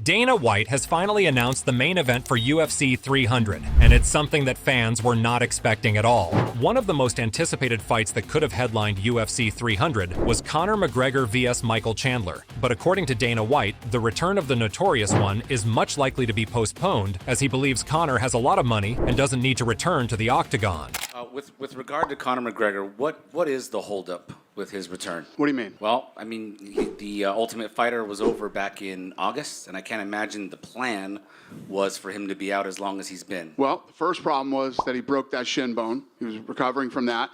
Dana White has finally announced the main event for UFC 300, and it's something that fans were not expecting at all. One of the most anticipated fights that could have headlined UFC 300 was Conor McGregor vs Michael Chandler, but according to Dana White, the return of the Notorious One is much likely to be postponed as he believes Conor has a lot of money and doesn't need to return to the octagon. With regard to Conor McGregor, what is the holdup with his return? What do you mean? Well, I mean, the Ultimate Fighter was over back in August, and I can't imagine the plan was for him to be out as long as he's been. Well, the first problem was that he broke that shin bone. He was recovering from that.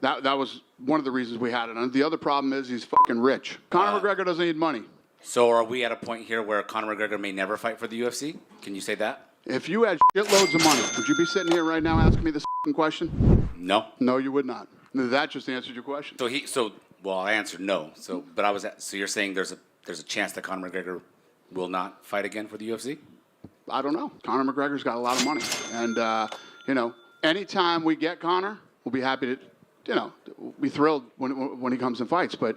That was one of the reasons we had it on. The other problem is he's fucking rich. Conor McGregor doesn't need money. So are we at a point here where Conor McGregor may never fight for the UFC? Can you say that? If you had shitloads of money, would you be sitting here right now asking me this question? No. No, you would not. That just answered your question. Well, I answered no. So you're saying there's a chance that Conor McGregor will not fight again for the UFC? I don't know. Conor McGregor's got a lot of money, and anytime we get Conor, we'll be happy to, be thrilled when he comes and fights. But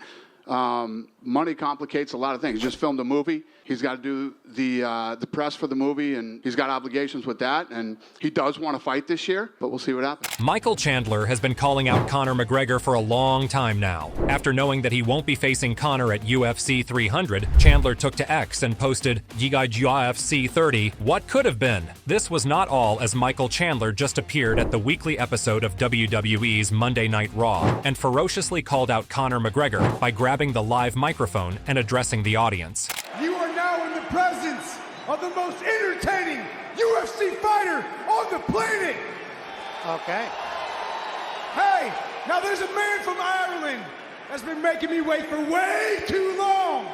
money complicates a lot of things. He just filmed a movie. He's got to do the press for the movie, and he's got obligations with that. And he does want to fight this year, but we'll see what happens. Michael Chandler has been calling out Conor McGregor for a long time now. After knowing that he won't be facing Conor at UFC 300, Chandler took to X and posted, "Yigai UFC 30, what could have been?" This was not all, as Michael Chandler just appeared at the weekly episode of WWE's Monday Night Raw and ferociously called out Conor McGregor by grabbing the live microphone and addressing the audience. You are now in the presence of the most entertaining UFC fighter on the planet. Okay. Hey, now there's a man from Ireland that's been making me wait for way too long.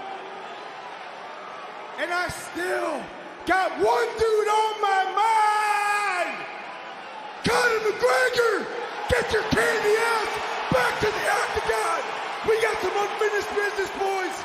And I still got one dude on my mind. Conor McGregor, get your candy ass back to the octagon. We got some unfinished business, boys.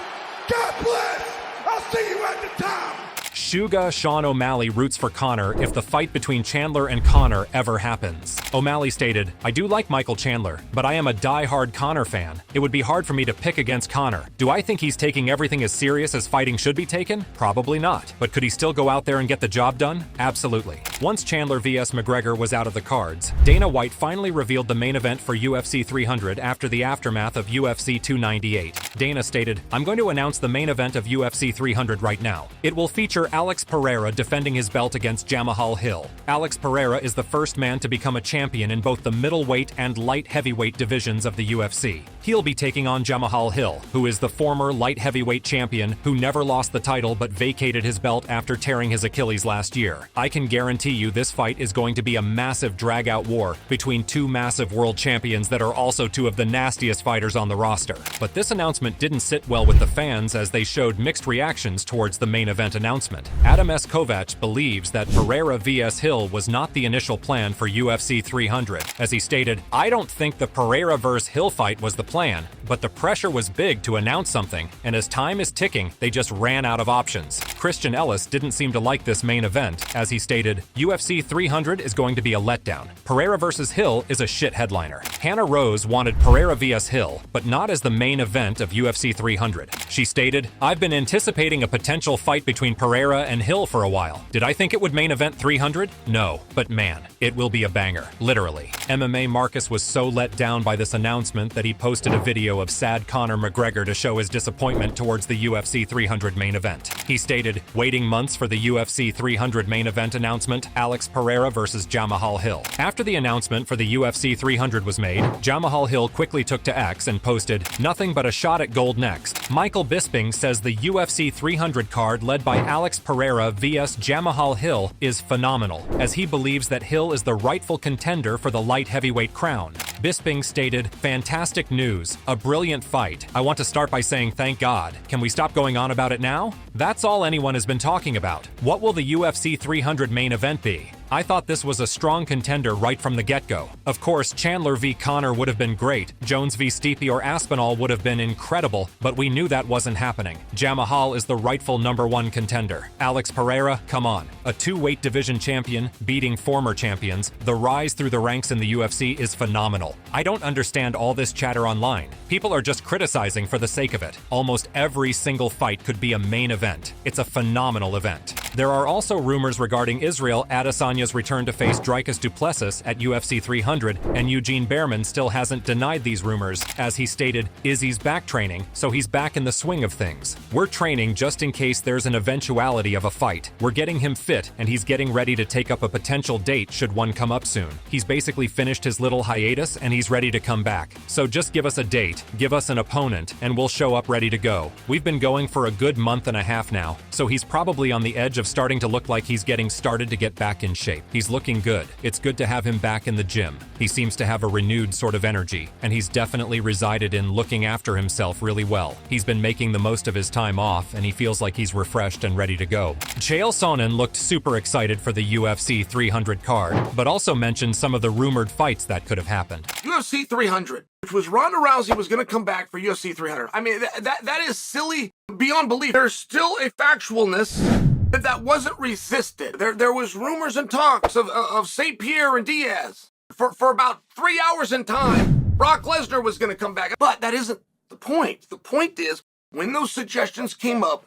God bless. I'll see you at the top. Suga Sean O'Malley roots for Conor if the fight between Chandler and Conor ever happens. O'Malley stated, "I do like Michael Chandler, but I am a die-hard Conor fan. It would be hard for me to pick against Conor. Do I think he's taking everything as serious as fighting should be taken? Probably not. But could he still go out there and get the job done? Absolutely." Once Chandler vs McGregor was out of the cards, Dana White finally revealed the main event for UFC 300 after the aftermath of UFC 298. Dana stated, "I'm going to announce the main event of UFC 300 right now. It will feature Alex Pereira defending his belt against Jamahal Hill. Alex Pereira is the first man to become a champion in both the middleweight and light heavyweight divisions of the UFC. He'll be taking on Jamahal Hill, who is the former light heavyweight champion who never lost the title but vacated his belt after tearing his Achilles last year. I can guarantee you this fight is going to be a massive drag-out war between two massive world champions that are also two of the nastiest fighters on the roster." But this announcement didn't sit well with the fans as they showed mixed reactions towards the main event announcement. Adam S. Kovacs believes that Pereira vs. Hill was not the initial plan for UFC 300. As he stated, "I don't think the Pereira vs. Hill fight was the plan, but the pressure was big to announce something, and as time is ticking, they just ran out of options." Christian Ellis didn't seem to like this main event, as he stated, "UFC 300 is going to be a letdown. Pereira vs. Hill is a shit headliner." Hannah Rose wanted Pereira vs. Hill, but not as the main event of UFC 300. She stated, "I've been anticipating a potential fight between Pereira and Hill for a while. Did I think it would main event 300? No, but man, it will be a banger, literally." MMA Marcus was so let down by this announcement that he posted a video of sad Conor McGregor to show his disappointment towards the UFC 300 main event. He stated, "Waiting months for the UFC 300 main event announcement, Alex Pereira versus Jamahal Hill." After the announcement for the UFC 300 was made, Jamahal Hill quickly took to X and posted, "Nothing but a shot at gold next." Michael Bisping says the UFC 300 card led by Alex Pereira vs Jamahal Hill is phenomenal, as he believes that Hill is the rightful contender for the light heavyweight crown. Bisping stated, "Fantastic news, a brilliant fight. I want to start by saying thank God. Can we stop going on about it now? That's all anyone has been talking about. What will the UFC 300 main event be? I thought this was a strong contender right from the get-go. Of course, Chandler v. Conor would have been great, Jones v. Stipe or Aspinall would have been incredible, but we knew that wasn't happening. Jamahal is the rightful #1 contender. Alex Pereira, come on. A 2-weight division champion, beating former champions. The rise through the ranks in the UFC is phenomenal. I don't understand all this chatter online. People are just criticizing for the sake of it. Almost every single fight could be a main event. It's a phenomenal event. There are also rumors regarding Israel Adesanya's return to face Dricus du Plessis at UFC 300, and Eugene Bareman still hasn't denied these rumors. As he stated, Izzy's back training, so he's back in the swing of things. We're training just in case there's an eventuality of a fight. We're getting him fit, and he's getting ready to take up a potential date should one come up soon. He's basically finished his little hiatus, and he's ready to come back. So just give us a date, give us an opponent, and we'll show up ready to go. We've been going for a good month and a half now, so he's probably on the edge of starting to look like he's getting started to get back in shape. He's looking good. It's good to have him back in the gym. He seems to have a renewed sort of energy, and he's definitely resided in looking after himself really well. He's been making the most of his time off, and he feels like he's refreshed and ready to go. Chael Sonnen looked super excited for the UFC 300 card, but also mentioned some of the rumored fights that could have happened. UFC 300, which was Ronda Rousey was going to come back for UFC 300. I mean, that is silly beyond belief. There's still a factualness that wasn't resisted. There was rumors and talks of St. Pierre and Diaz for about 3 hours in time. Brock Lesnar was going to come back. But that isn't the point. The point is, when those suggestions came up,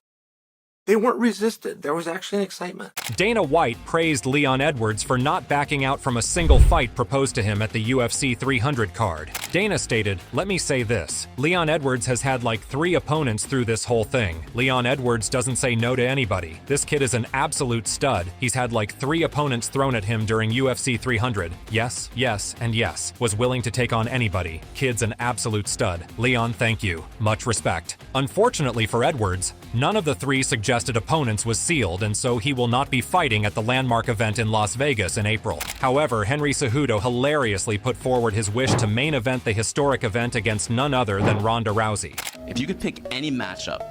they weren't resisted. There was actually an excitement. Dana White praised Leon Edwards for not backing out from a single fight proposed to him at the UFC 300 card. Dana stated, "Let me say this. Leon Edwards has had like 3 opponents through this whole thing. Leon Edwards doesn't say no to anybody. This kid is an absolute stud. He's had like 3 opponents thrown at him during UFC 300. Yes, yes, and yes. Was willing to take on anybody. Kid's an absolute stud. Leon, thank you. Much respect." Unfortunately for Edwards, none of the 3 suggested opponents was sealed, and so he will not be fighting at the landmark event in Las Vegas in April. However, Henry Cejudo hilariously put forward his wish to main event the historic event against none other than Ronda Rousey. If you could pick any matchup,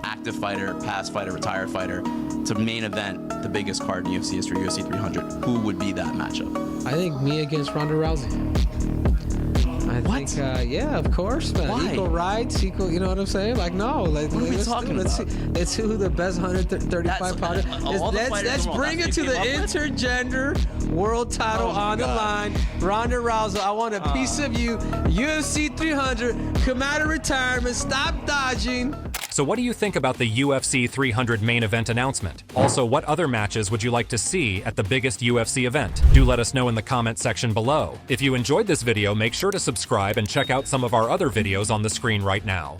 active fighter, past fighter, retired fighter, to main event the biggest card in UFC history, UFC 300, who would be that matchup? I think me against Ronda Rousey. I think, yeah, of course, man. Why? Equal rights, equal, you know what I'm saying? Like, no. What are we talking about? Let's see who the best 135 pounder is. Let's bring it to the intergender world title on the line. Ronda Rousey, I want a piece of you. UFC 300, come out of retirement, stop dodging. So what do you think about the UFC 300 main event announcement? Also, what other matches would you like to see at the biggest UFC event? Do let us know in the comment section below. If you enjoyed this video, make sure to subscribe and check out some of our other videos on the screen right now.